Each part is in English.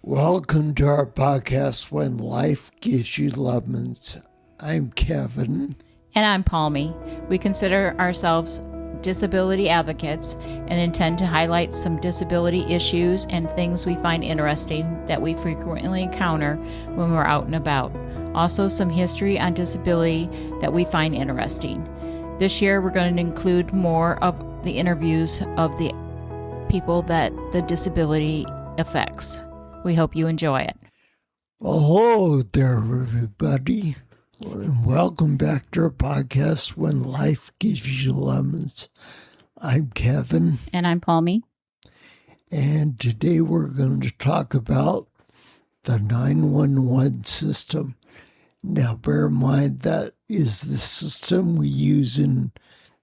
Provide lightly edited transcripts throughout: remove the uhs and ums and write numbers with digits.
Welcome to our podcast, When Life Gives You Lemons. I'm Kevin. And I'm Palmy. We consider ourselves disability advocates and intend to highlight some disability issues and things we find interesting that we frequently encounter when we're out and about. Also, some history on disability that we find interesting. This year, we're going to include more of the interviews of the people that the disability affects. We hope you enjoy it. Well, hello there, everybody. And welcome back to our podcast, When Life Gives You Lemons. I'm Kevin. And I'm Palmy. And today we're going to talk about the 911 system. Now, bear in mind that is the system we use in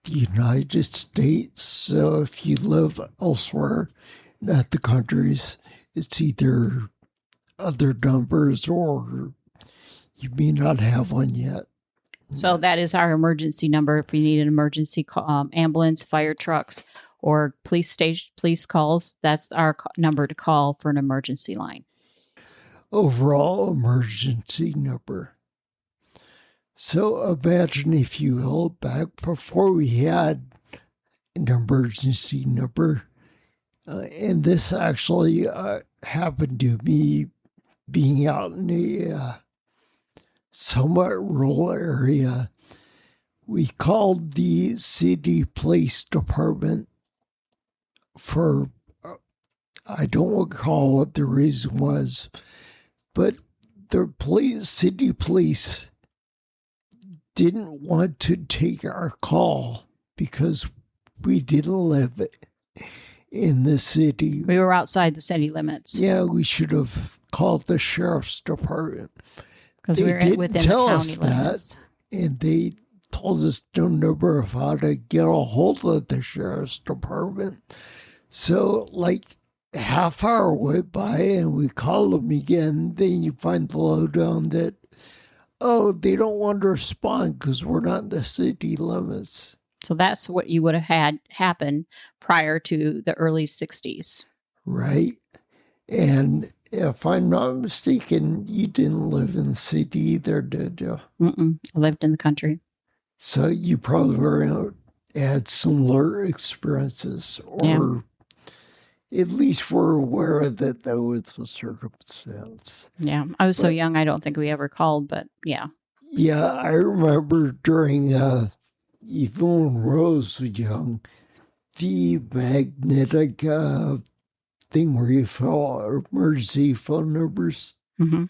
the United States. So if you live elsewhere, not the countries, it's either other numbers or you may not have one yet. So that is our emergency number if you need an emergency ambulance, fire trucks, or police calls. That's our number to call for an emergency line. Overall emergency number. So imagine, if you will, back before we had an emergency number, and this actually happened to me being out in a somewhat rural area. We called the city police department for, I don't recall what the reason was, but the city police didn't want to take our call because we didn't live in the city. We were outside the city limits. Yeah, we should have called the sheriff's department. Because we were within the county limits. And they told us no number of how to get a hold of the sheriff's department. So, like, half hour went by and we called them again. Then you find the lowdown that, they don't want to respond because we're not in the city limits. So that's what you would have had happen prior to the early 60s. Right. And if I'm not mistaken, you didn't live in the city either, did you? I lived in the country. So you probably had similar experiences, or at least were aware that was the circumstance. Yeah, I was so young, I don't think we ever called, but yeah. Yeah, I remember during, even when Rose was young, the magnetic thing where you fill out emergency phone numbers. Mm-hmm.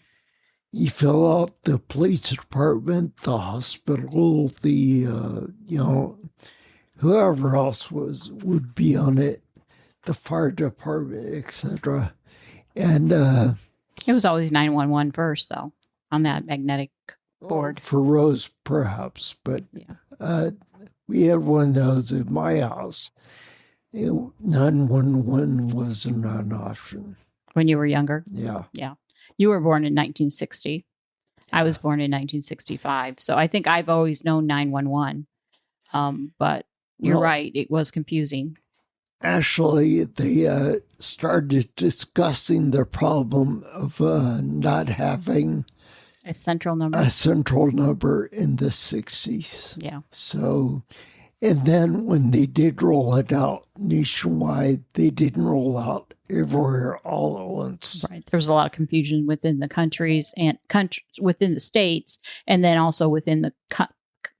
You fill out the police department, the hospital, the, whoever else would be on it, the fire department, etc. And it was always 911 first, though, on that magnetic board. For Rose, perhaps, but yeah. We had one of those at my house. 911 was not an option. When you were younger? Yeah. Yeah. You were born in 1960. Yeah. I was born in 1965. So I think I've always known 911. But you're right. It was confusing. Actually, they started discussing the problem of not having a central number in the 60s. Yeah. So, and then when they did roll it out nationwide, they didn't roll out everywhere all at once. Right. There was a lot of confusion within the countries and within the states, and then also within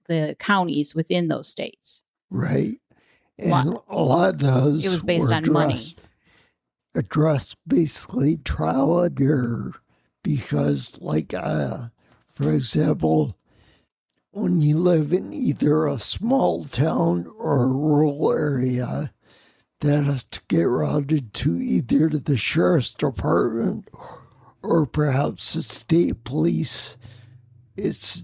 the counties within those states. Right. And a lot of those it was based on money. Addressed basically trial and error. Because, like, for example, when you live in either a small town or a rural area, that has to get routed to either the sheriff's department or perhaps the state police. It's,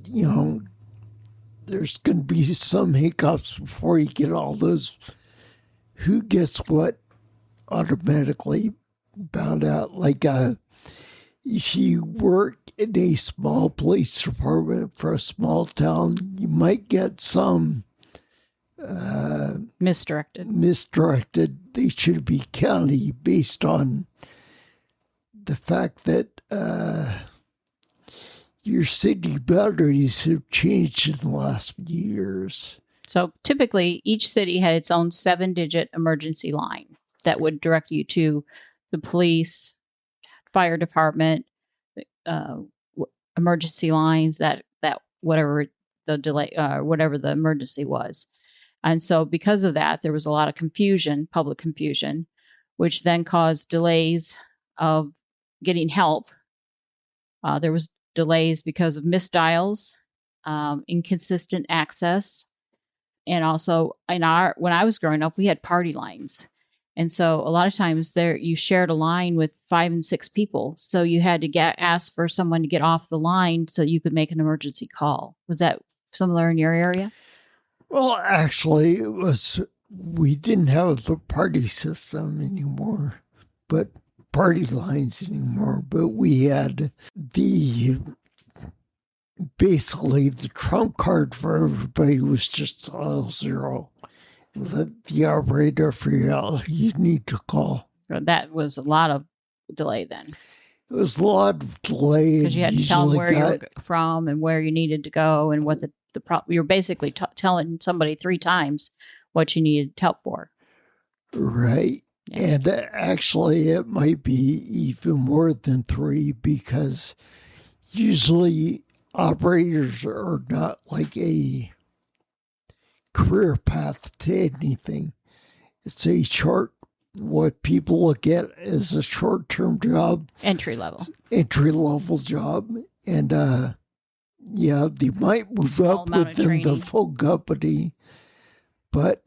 there's going to be some hiccups before you get all those who gets what automatically bound out. Like, if you work in a small police department for a small town, you might get some misdirected. They should be county based on the fact that your city boundaries have changed in the last few years. So typically, each city had its own 7-digit emergency line that would direct you to the police, fire department, emergency lines, that whatever the delay, whatever the emergency was. And so because of that, there was a lot of confusion, public confusion, which then caused delays of getting help. There was delays because of misdials, inconsistent access. And also when I was growing up, we had party lines. And so a lot of times you shared a line with 5 and 6 people. So you had to ask for someone to get off the line so you could make an emergency call. Was that similar in your area? Well, actually, we didn't have the party system anymore, but party lines anymore, but we had basically the trump card for everybody was just dial 0. Let the operator figure out who you need to call. That was a lot of delay then. It was a lot of delay. Because you had to tell them where you were from and where you needed to go and what the problem. You were basically telling somebody 3 times what you needed help for. Right. Yeah. And actually, it might be even more than 3 because usually operators are not like a career path to anything. It's what people look at as a short-term job. Entry level job. And, they might move up within the full company, but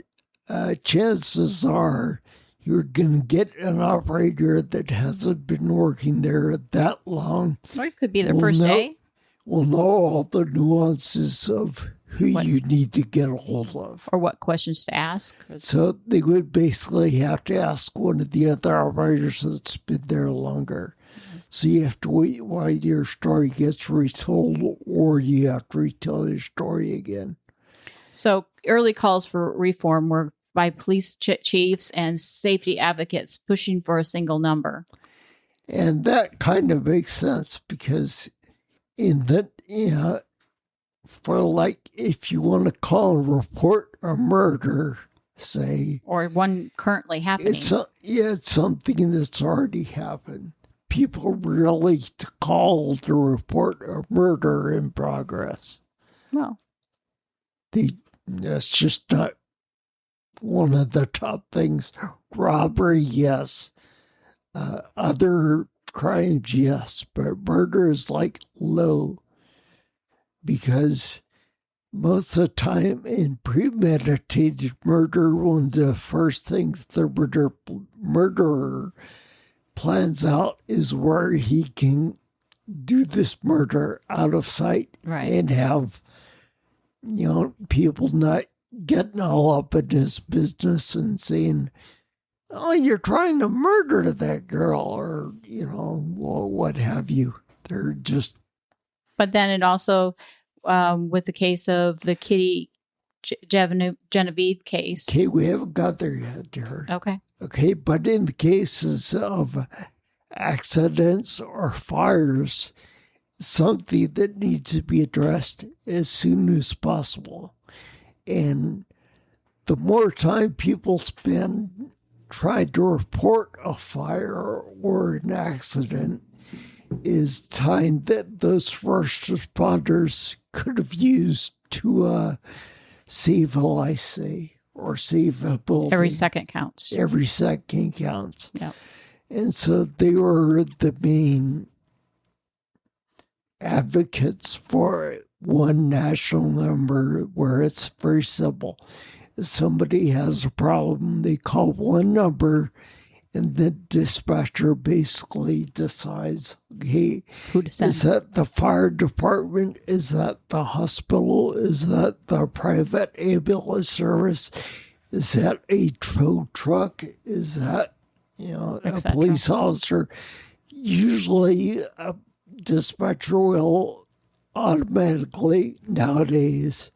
chances are you're going to get an operator that hasn't been working there that long. Or it could be their first day. Will know all the nuances of who you need to get a hold of. Or what questions to ask. So they would basically have to ask one of the other operators that's been there longer. Mm-hmm. So you have to wait while your story gets retold, or you have to retell your story again. So early calls for reform were by police chiefs and safety advocates pushing for a single number. And that kind of makes sense because for like, if you want to call and report a murder, say. Or one currently happening. It's something that's already happened. People really to call to report a murder in progress. Well. That's just not one of the top things. Robbery, yes. Other crimes, yes. But murder is like low. Because most of the time in premeditated murder, one of the first things the murderer plans out is where he can do this murder out of sight. Right. And have, people not getting all up in his business and saying, oh, you're trying to murder that girl, or, what have you. They're just. But then it also, with the case of the Kitty Genevieve case. Okay, we haven't got there yet, dear. Okay, but in the cases of accidents or fires, something that needs to be addressed as soon as possible. And the more time people spend trying to report a fire or an accident is time that those first responders could have used to save a life, say, or save a building. Every second counts. Every second counts. Yeah. And so they were the main advocates for one national number where it's very simple. If somebody has a problem, they call one number, and the dispatcher basically decides, hey, who to send? Is that the fire department? Is that the hospital? Is that the private ambulance service? Is that a tow truck? Is that, a police officer? Usually a dispatcher will automatically nowadays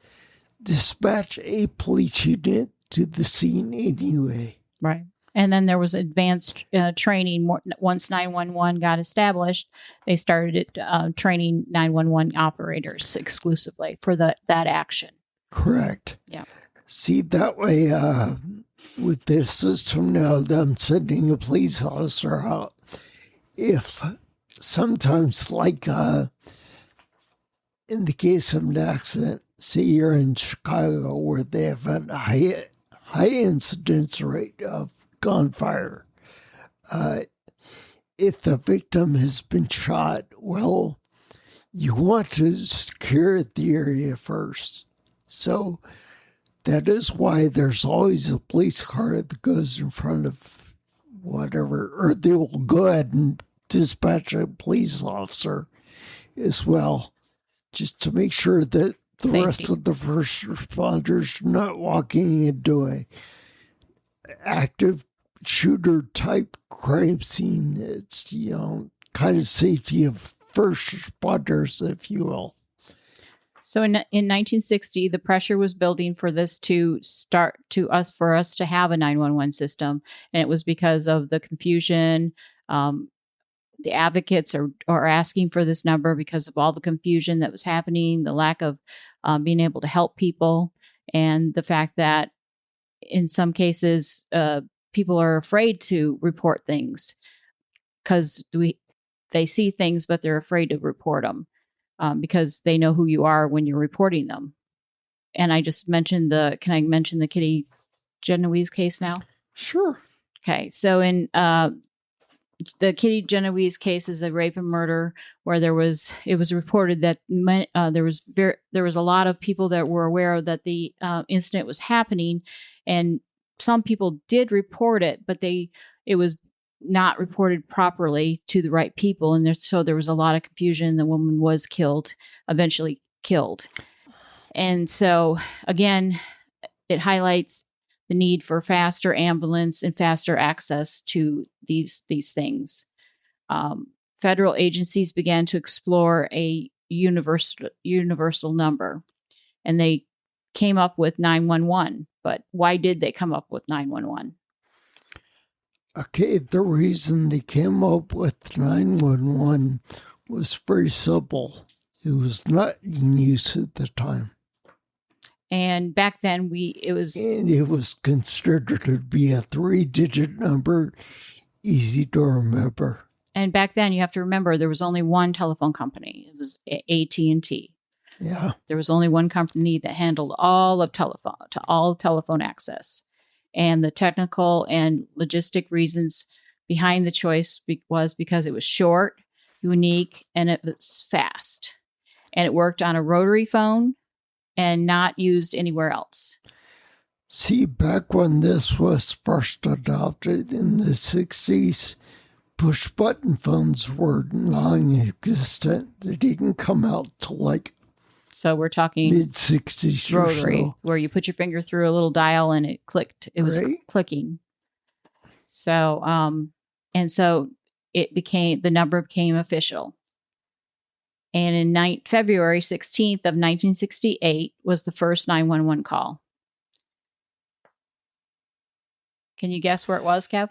dispatch a police unit to the scene anyway. Right. And then there was advanced training. Once 911 got established, they started training 911 operators exclusively for that action. Correct. Yeah. See, that way, with this system now, them sending a police officer out, if sometimes, like in the case of an accident, say you're in Chicago where they have a high incidence rate of gunfire. If the victim has been shot, well, you want to secure the area first. So that is why there's always a police car that goes in front of whatever, or they will go ahead and dispatch a police officer as well, just to make sure that the Safety. rest of the first responders are not walking into a active shooter type crime scene. It's, kind of safety of first responders, if you will. So in 1960, the pressure was building for this to start for us to have a 911 system. And it was because of the confusion. The advocates are asking for this number because of all the confusion that was happening, the lack of being able to help people, and the fact that in some cases, people are afraid to report things because they see things, but they're afraid to report them because they know who you are when you're reporting them. And I just mentioned can I mention the Kitty Genoese case now? Sure. Okay. So in the Kitty Genoese case is a rape and murder where it was reported that there was a lot of people that were aware that the incident was happening, and some people did report it, but it was not reported properly to the right people, and so there was a lot of confusion. The woman was eventually killed, and so again, it highlights the need for faster ambulance and faster access to these things. Federal agencies began to explore a universal number, and they came up with 911. But why did they come up with 911? Okay, the reason they came up with 911 was very simple. It was not in use at the time. And back then, it was considered to be a 3-digit number, easy to remember. And back then, you have to remember, there was only one telephone company. It was AT&T. Yeah. There was only one company that handled all telephone access. And the technical and logistic reasons behind the choice was because it was short, unique, and it was fast. And it worked on a rotary phone and not used anywhere else. See, back when this was first adopted in the 60s, push-button phones were non-existent. They didn't come out till so we're talking mid-60s rotary, or so. where you put your finger through a little dial and it clicked. It was clicking. So, and so the number became official. And in February 16th of 1968 was the first 911 call. Can you guess where it was, Kev?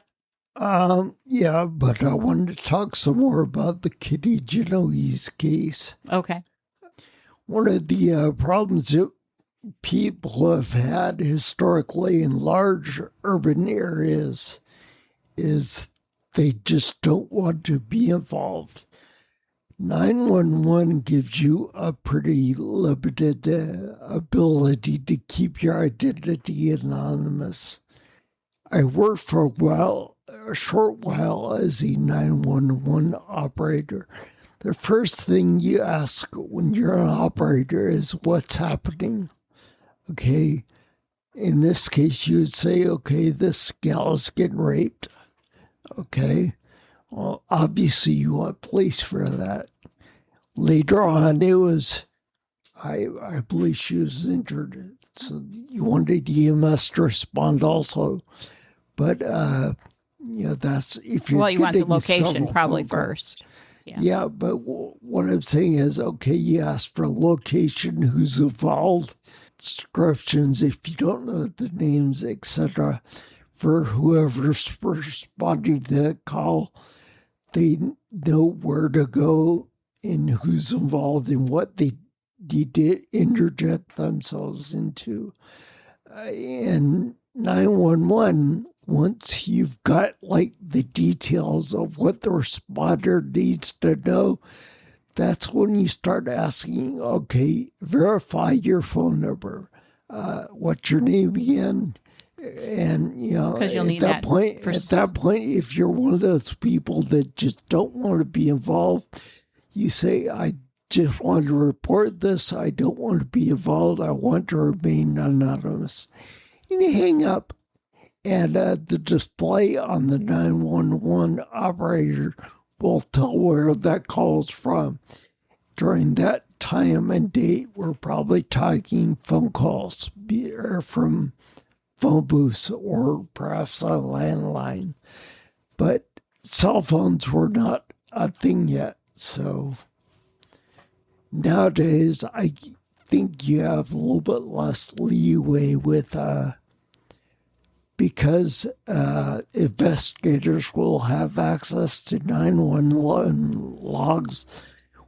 Yeah, but I wanted to talk some more about the Kitty Genoese case. Okay. One of the problems that people have had historically in large urban areas is they just don't want to be involved. 911 gives you a pretty limited ability to keep your identity anonymous. I worked for a short while as a 911 operator. The first thing you ask when you're an operator is what's happening. Okay, in this case, you would say, okay, this gal is getting raped. Okay, well, obviously you want police for that. Later on, it was, I believe she was injured. So you wanted EMS to respond also. But, that's if you're you want the getting location probably phone calls. first. Yeah, but what I'm saying is, okay, you ask for location, who's involved, descriptions, if you don't know the names, etc. for whoever's responding to the call, they know where to go and who's involved in what they did interject themselves into. And 911, once you've got like the details of what the responder needs to know, that's when you start asking, okay, verify your phone number. What's your name again? And Because you'll need at that point, if you're one of those people that just don't want to be involved, you say, I just want to report this. I don't want to be involved. I want to remain anonymous. And you hang up. And the display on the 911 operator will tell where that call is from. During that time and date, we're probably talking phone calls from phone booths or perhaps a landline. But cell phones were not a thing yet. So nowadays, I think you have a little bit less leeway with because investigators will have access to 911 logs,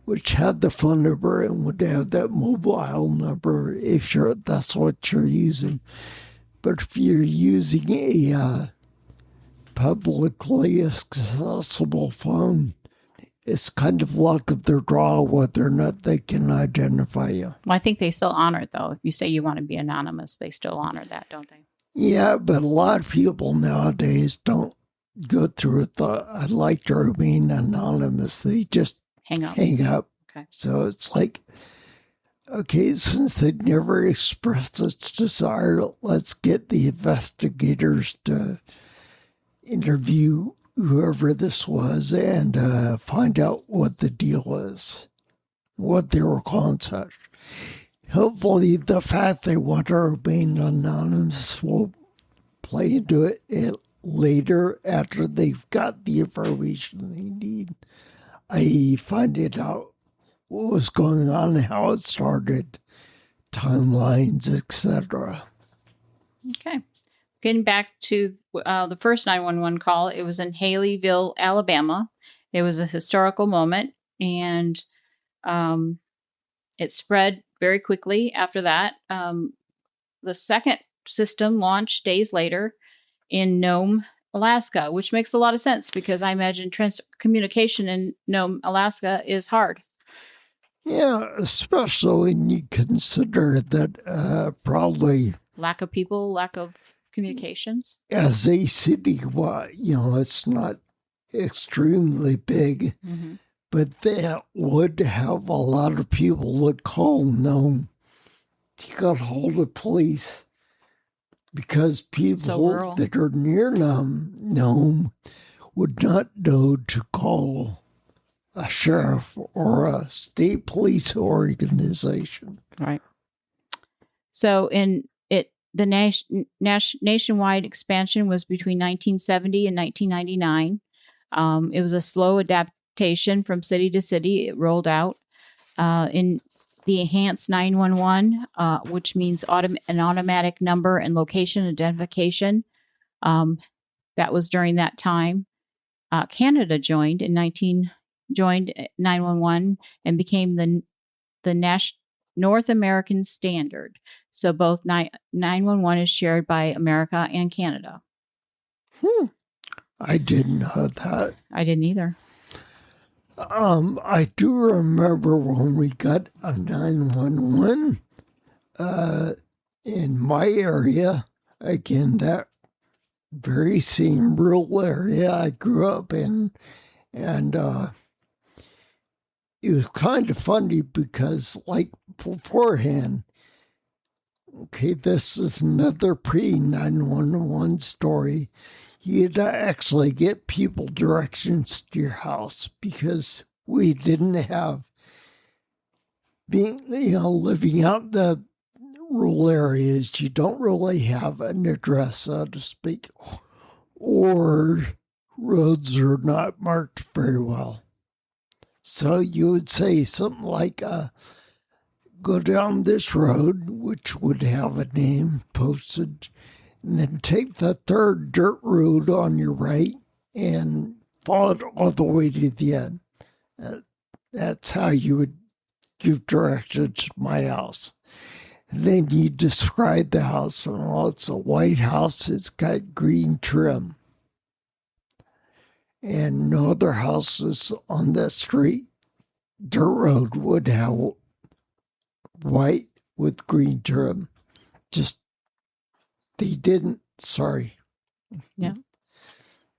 which had the phone number and would have that mobile number if that's what you're using. But if you're using a publicly accessible phone, it's kind of luck of their draw whether or not they can identify you. Well, I think they still honor it, though. If you say you want to be anonymous, they still honor that, don't they? Yeah, but a lot of people nowadays don't go through I'd like to remain anonymous. They just hang up. Okay. So it's like, okay, since they never expressed its desire, let's get the investigators to interview whoever this was and find out what the deal is, what they were calling such. Hopefully, the fact they want to remain anonymous will play into it later after they've got the information they need, i.e. finding out what was going on, how it started, timelines, etc. Okay. Getting back to the first 911 call, it was in Haleyville, Alabama. It was a historical moment, and it spread very quickly after that. The second system launched days later in Nome, Alaska, which makes a lot of sense because I imagine communication in Nome, Alaska is hard. Yeah, especially when you consider that probably lack of people, lack of communications. As a city, it's not extremely big, but that would have a lot of people that call Nome to get hold of police because people that are near Nome would not know to call a sheriff or a state police organization. Right. So the nationwide expansion was between 1970 and 1999. It was a slow adaptation from city to city. It rolled out in the enhanced 911, which means an automatic number and location identification. That was during that time. Canada joined 911 and became the North American standard. So both 911 is shared by America and Canada. I didn't know that. I didn't either. I do remember when we got a 911 in my area, again, that very same rural area I grew up in, and it was kind of funny because, like, beforehand, okay, this is another pre-911 story. You had to actually get people directions to your house because we didn't have, living out the rural areas, you don't really have an address, so to speak, or roads are not marked very well. So you would say something like, go down this road, which would have a name posted, and then take the third dirt road on your right and follow it all the way to the end. That's how you would give directions to my house. Then you describe the house, and it's a white house. It's got green trim. And no other houses on that street, dirt road, would have white with green trim. Just, they didn't, sorry. Yeah.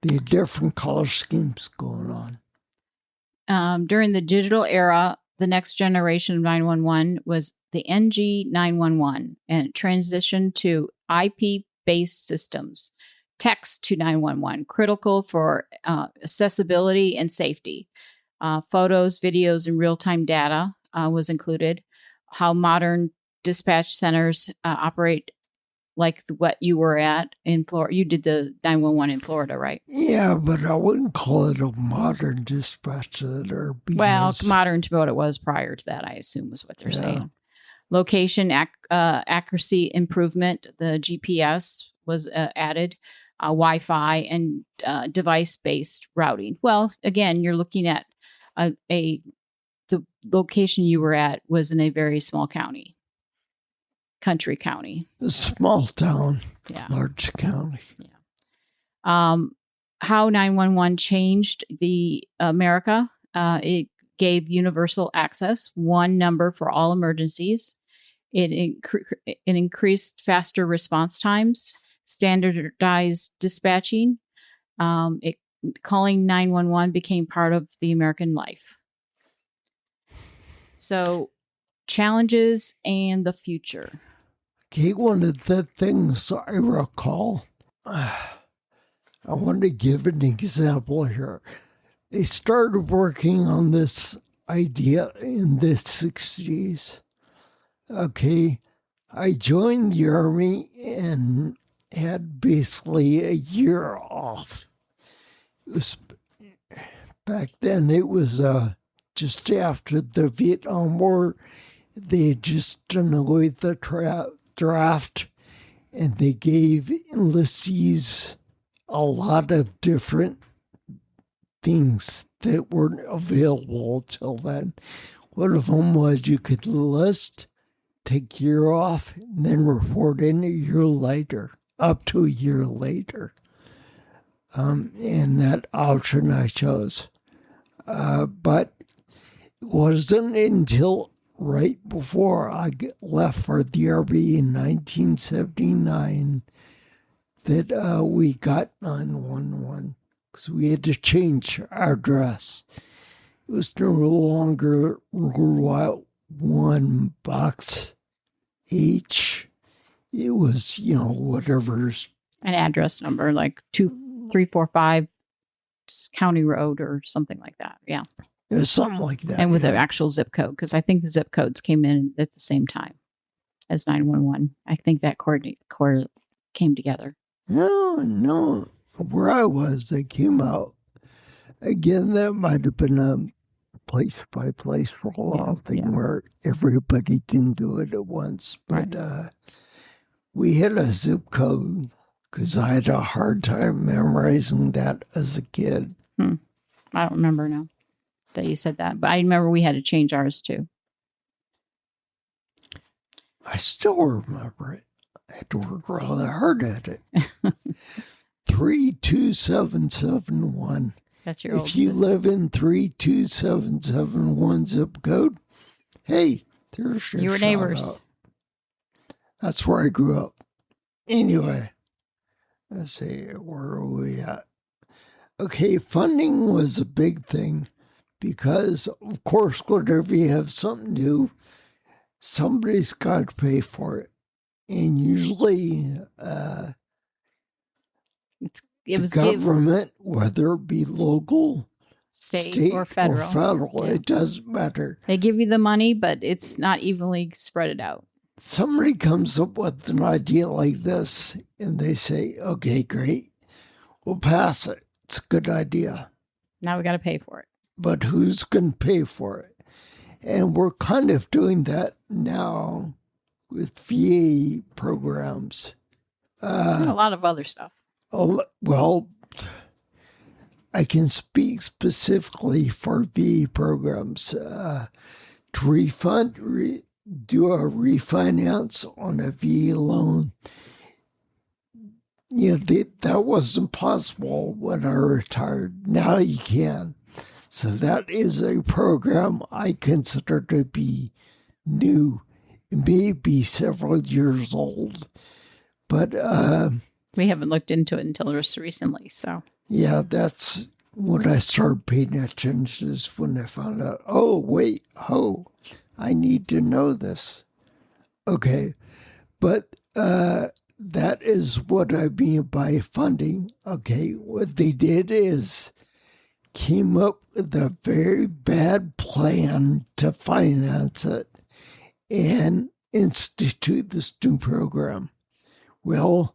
They had different color schemes going on. During the digital era, the next generation of 911 was the NG 911, and it transitioned to IP-based systems. Text to 911, critical for accessibility and safety. Photos, videos, and real-time data was included. How modern dispatch centers operate, like what you were at in Florida. You did the 911 in Florida, right? Yeah, but I wouldn't call it a modern dispatch center. Well, modern to what it was prior to that, I assume, was what they're saying. Location accuracy improvement. The GPS was added. Wi-Fi and device-based routing. Well, again, you're looking at the location you were at was in a very small county, country county. A small town, large county. Yeah. How 911 changed the America. It gave universal access, one number for all emergencies. It increased faster response times, standardized dispatching. Calling 911 became part of the American life. So, challenges and the future. Okay, one of the things I recall, I want to give an example here. They started working on this idea in the 60s. Okay, I joined the Army and had basically a year off. It was back then. It was just after the Vietnam War. They had just done away with the draft, and they gave enlistees a lot of different things that weren't available till then. One of them was you could enlist, take a year off, and then report in a year later, up to a year later. And that option I chose. But it wasn't until right before I left for the Army in 1979 that we got 911, because we had to change our address. It was no longer World War I Box H. It was, whatever's an address number, like 2345 County Road or something like that. Yeah. It was something like that. And with an actual zip code, because I think the zip codes came in at the same time as 911. I think that came together. No. Where I was, they came out. Again, that might have been a place-by-place rollout thing where everybody didn't do it at once. But we had a zip code because I had a hard time memorizing that as a kid. I don't remember now that you said that, but I remember we had to change ours too. I still remember it. I had to work really hard at it. 32771. That's your If you live in 32771 zip code, hey, there's your neighbors. out. That's where I grew up. Anyway, let's see, where are we at? Okay, funding was a big thing because, of course, whenever you have something new, somebody's got to pay for it. And usually the government, whether it be local, state or federal, it doesn't matter. They give you the money, but it's not evenly spread out. Somebody comes up with an idea like this, and they say, okay, great, we'll pass it. It's a good idea. Now we got to pay for it. But who's going to pay for it? And we're kind of doing that now with VA programs. And a lot of other stuff. Well, I can speak specifically for VA programs. To do a refinance on a VA loan, that wasn't possible when I retired. Now you can. So that is a program I consider to be new. It may be several years old, but we haven't looked into it until just recently. So yeah, that's when I started paying attention. Is when I found out. I need to know this. Okay, but that is what I mean by funding. Okay, what they did is came up with a very bad plan to finance it and institute this new program. Well,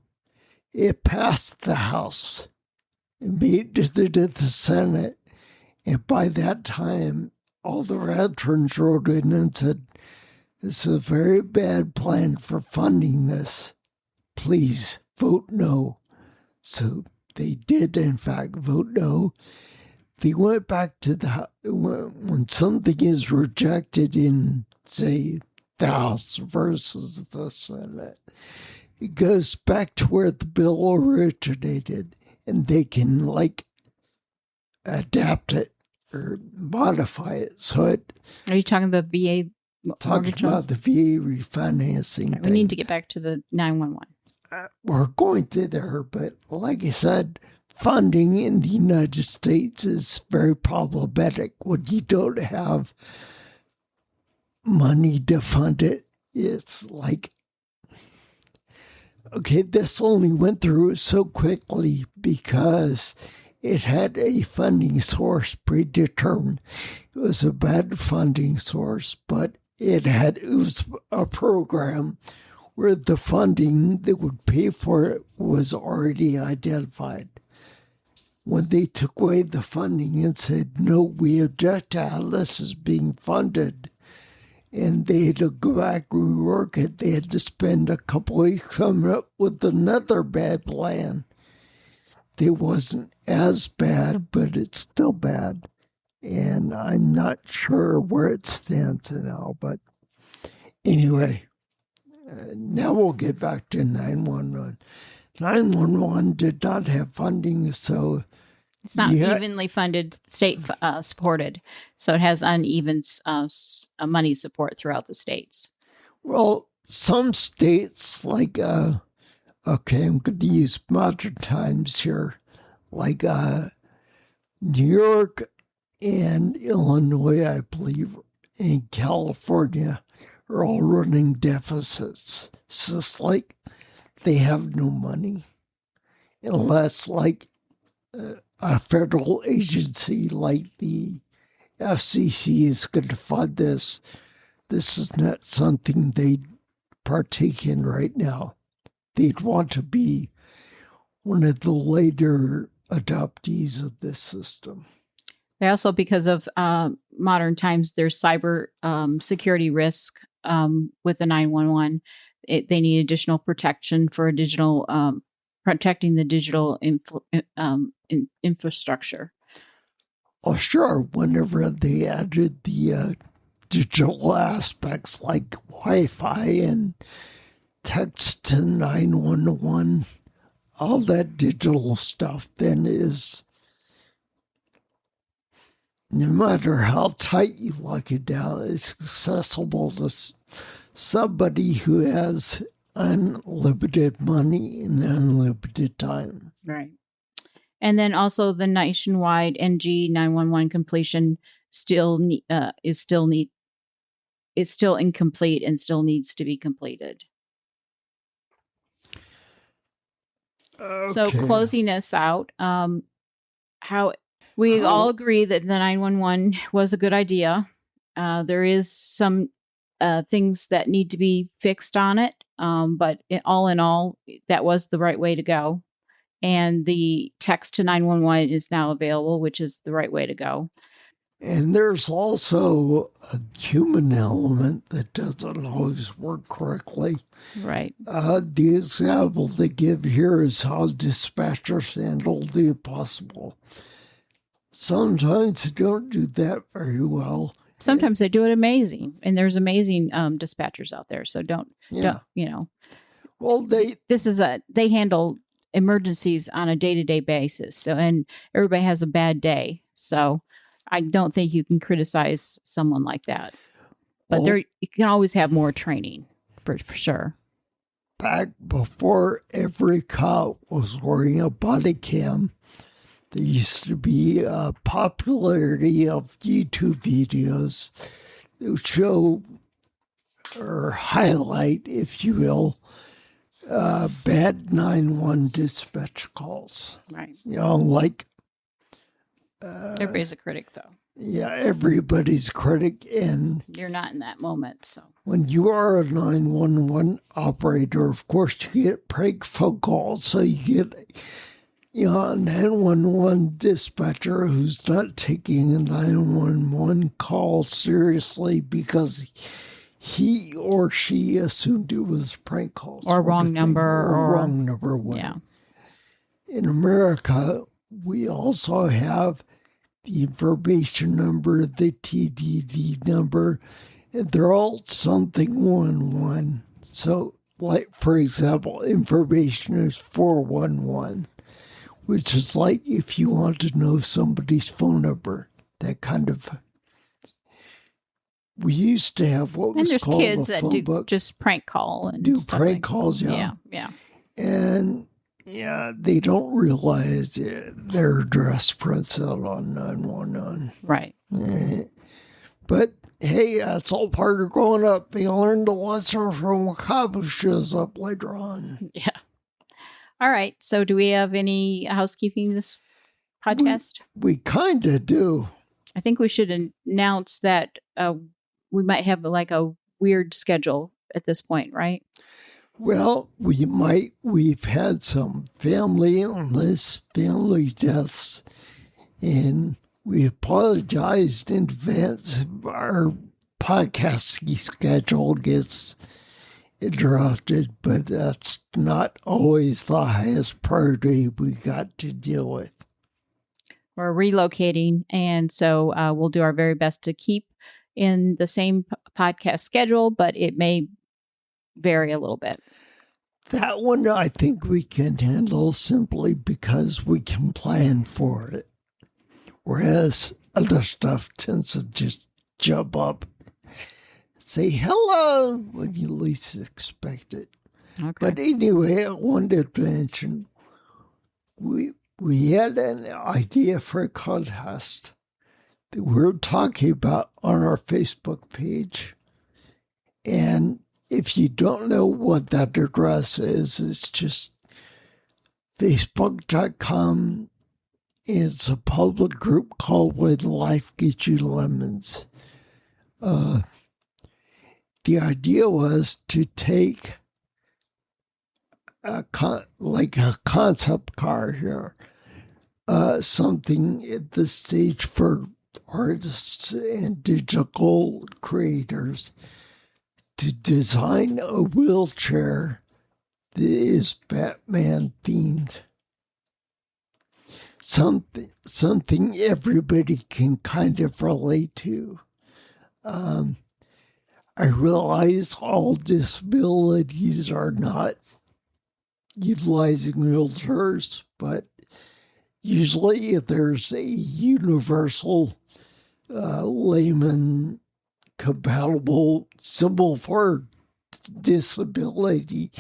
it passed the House, it made it to the Senate, and by that time, all the veterans wrote in and said, "This is a very bad plan for funding this. Please vote no." So they did, in fact, vote no. They went back to when something is rejected in, say, the House versus the Senate, it goes back to where the bill originated, and they can adapt it or modify it. So are you talking the VA? Talking about the VA refinancing. Right, we need to get back to the 911. We're going to there, but like I said, funding in the United States is very problematic when you don't have money to fund it. It's like, okay, this only went through so quickly because it had a funding source predetermined. It was a bad funding source, but it was a program where the funding that would pay for it was already identified. When they took away the funding and said, "No, we object to how this is being funded," and they had to go back and rework it, they had to spend a couple weeks coming up with another bad plan. It wasn't as bad, but it's still bad. And I'm not sure where it stands now. But anyway, now we'll get back to 911. 911 did not have funding, so it's not evenly funded, state supported. So it has uneven money support throughout the states. Well, some states like, okay, I'm going to use modern times here, like New York and Illinois, I believe, and California are all running deficits. It's just like they have no money unless a federal agency like the FCC is going to fund this. This is not something they partake in right now. They'd want to be one of the later adoptees of this system. They also, because of modern times, there's cyber security risk with the 911. They need additional protection for protecting the digital infrastructure. Oh, sure. Whenever they added the digital aspects like Wi-Fi and text to 911, all that digital stuff then is, no matter how tight you lock it down, it's accessible to somebody who has unlimited money and unlimited time. Right. And then also the nationwide NG 911 completion is still incomplete and still needs to be completed. Okay. So closing this out, how all agree that the 911 was a good idea. There is some things that need to be fixed on it, but all in all, that was the right way to go. And the text to 911 is now available, which is the right way to go. And there's also a human element that doesn't always work correctly. Right. The example they give here is how dispatchers handle the impossible. Sometimes they don't do that very well. Sometimes they do it amazing, and there's amazing dispatchers out there. So don't, you know. Well, they handle emergencies on a day-to-day basis. So, and everybody has a bad day. So I don't think you can criticize someone like that. But you can always have more training for sure. Back before every cop was wearing a body cam, there used to be a popularity of YouTube videos that would show or highlight, if you will, bad 911 dispatch calls. Right. You know, like... everybody's a critic, though. Yeah, everybody's a critic. And you're not in that moment, so... When you are a 911 operator, of course, you get prank phone calls. So you get... You know, a 911 dispatcher who's not taking a 911 call seriously because he or she assumed it was prank calls. Or wrong number. Or wrong number. Yeah. In America, we also have the information number, the TDD number, and they're all something 11. So, like, for example, information is 411. Which is like if you want to know somebody's phone number, that kind of. We used to have what was called a phone book. And there's kids that do just prank call and do prank calls, yeah. And they don't realize their address prints out on 911. Right. But hey, that's all part of growing up. They learned a lesson from a cop who shows up later on. Yeah. All right. So do we have any housekeeping this podcast? We kind of do. I think we should announce that we might have like a weird schedule at this point, right? Well, we might. We've had some family illness, family deaths, and we apologized in advance if our podcast schedule gets interrupted, but that's not always the highest priority we got to deal with. We're relocating, and so we'll do our very best to keep in the same podcast schedule, but it may vary a little bit. That one I think we can handle simply because we can plan for it, whereas other stuff tends to just jump up. Say hello when you least expect it. Okay. But anyway, I wanted to mention we had an idea for a contest that we were talking about on our Facebook page. And if you don't know what that address is, it's just facebook.com. It's a public group called When Life Gets You Lemons. The idea was to take a concept car here, something at the stage for artists and digital creators, to design a wheelchair that is Batman themed. Something everybody can kind of relate to. I realize all disabilities are not utilizing wheelchairs, but usually there's a universal layman compatible symbol for disability.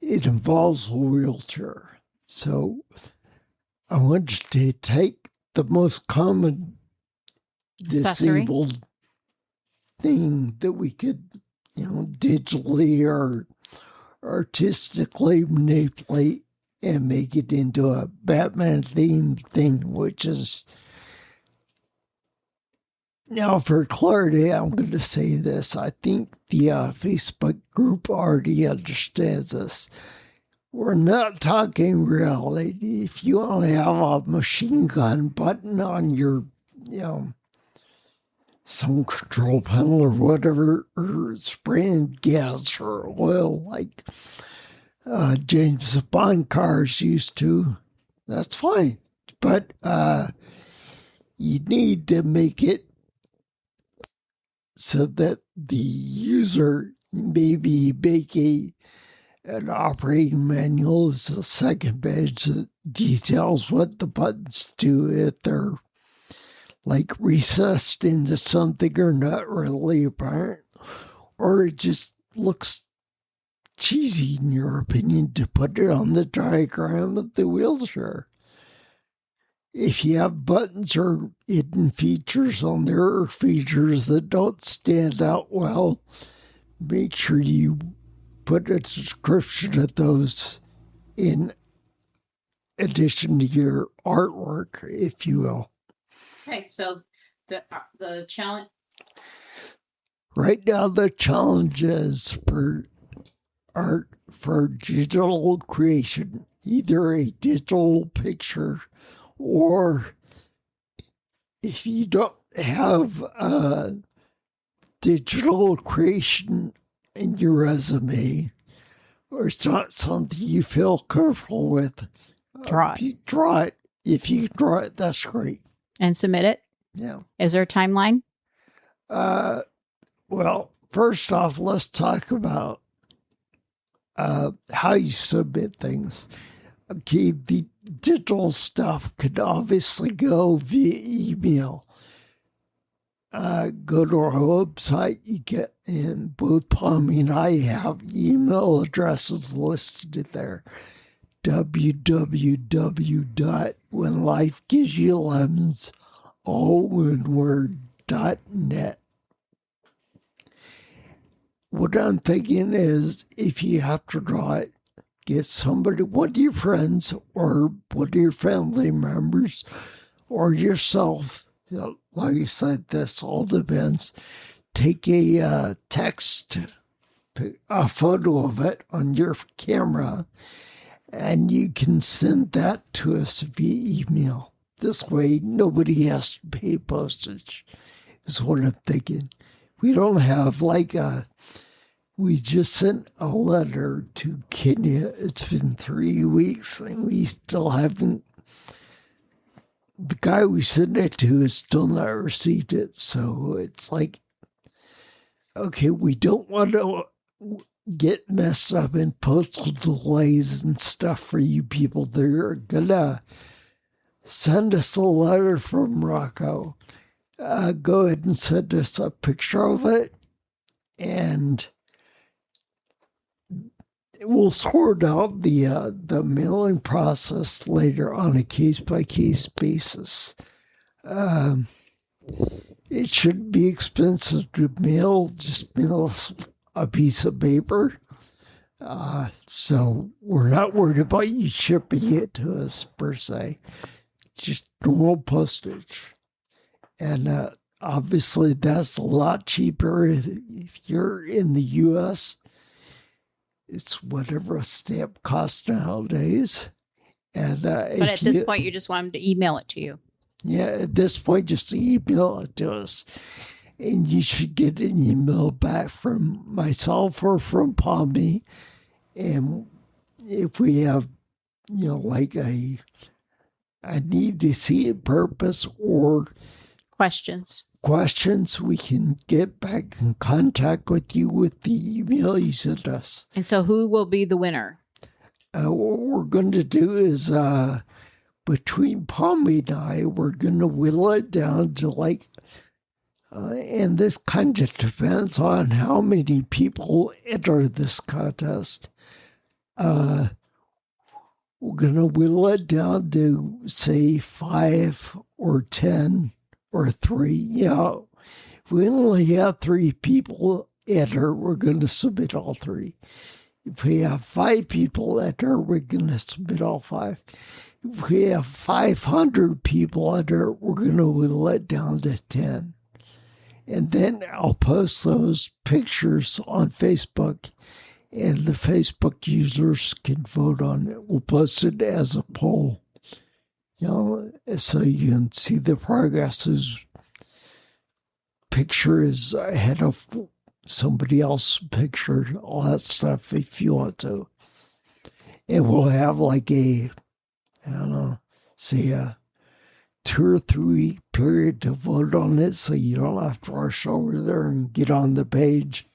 It involves a wheelchair. So I wanted to take the most common disabled thing that we could, digitally or artistically manipulate and make it into a Batman themed thing, which is, now for clarity, I'm going to say this. I think the Facebook group already understands this. We're not talking reality. If you only have a machine gun button on your, some control panel or whatever, or spraying gas or oil like James Bond cars used to, that's fine. But you need to make it so that the user maybe make an operating manual is the second page that details what the buttons do if they're like recessed into something or not really apparent, or it just looks cheesy in your opinion to put it on the diagram of the wheelchair. If you have buttons or hidden features on there or features that don't stand out well, make sure you put a description of those in addition to your artwork, if you will. Okay, so the challenge. Right now, the challenge is for art for digital creation, either a digital picture or if you don't have a digital creation in your resume, or it's not something you feel comfortable with, Draw it. Draw it. If you draw it, that's great. And submit it? Yeah. Is there a timeline? Well, first off, let's talk about how you submit things. Okay, the digital stuff could obviously go via email. Go to our website, you get in. Both Pommy and I have email addresses listed there. www.whenlifegivesyoulemons, all one word, .net. What I'm thinking is, if you have to draw it, get somebody, one of your friends or one of your family members or yourself. You know, like I said, this all depends. Take a text, a photo of it on your camera, and you can send that to us via email. This way, nobody has to pay postage, is what I'm thinking. We don't have we just sent a letter to Kenya. It's been 3 weeks and we still haven't, the guy we sent it to has still not received it. So it's like, okay, we don't want to get messed up in postal delays and stuff for you people. They're gonna send us a letter from Morocco. Go ahead and send us a picture of it, and we'll sort out the mailing process later on a case-by-case basis. It shouldn't be expensive to mail. Just mail us a piece of paper. So we're not worried about you shipping it to us per se. Just normal postage. And obviously that's a lot cheaper if you're in the U.S. It's whatever a stamp costs nowadays. And but at this point, you just want them to email it to you. Yeah, at this point, just email it to us. And you should get an email back from myself or from Pommy. And if we have, like I need to see it purpose or questions, we can get back in contact with you with the email you sent us. And so who will be the winner? What we're going to do is, between Pommy and I, we're going to whittle it down to and this kind of depends on how many people enter this contest. We're going to whittle it down to, say, 5 or 10 or 3. If we only have 3 people enter, we're going to submit all 3. If we have 5 people enter, we're going to submit all 5. If we have 500 people enter, we're going to whittle it down to 10. And then I'll post those pictures on Facebook, and the Facebook users can vote on it. We'll post it as a poll, so you can see the progress. pictures ahead of somebody else's picture, all that stuff if you want to. It will have like a, I don't know, say a 2 or 3 week period to vote on it so you don't have to rush over there and get on the page.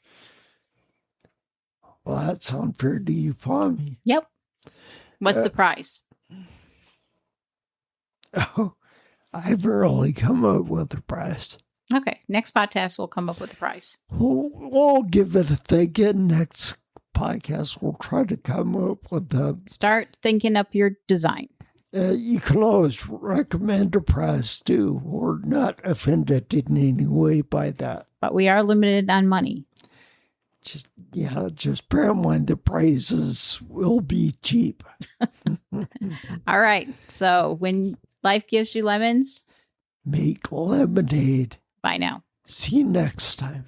Well, that sounds fair to you, Pawn. Yep. What's the price? Oh, I haven't really come up with a price. Okay. Next podcast, we'll come up with a price. We'll give it a think. And next podcast, we'll try to come up with a... Start thinking up your design. You can always recommend a price, too. We're not offended in any way by that. But we are limited on money. Just bear in mind the prices will be cheap. All right. So when life gives you lemons, make lemonade. bye now. See you next time.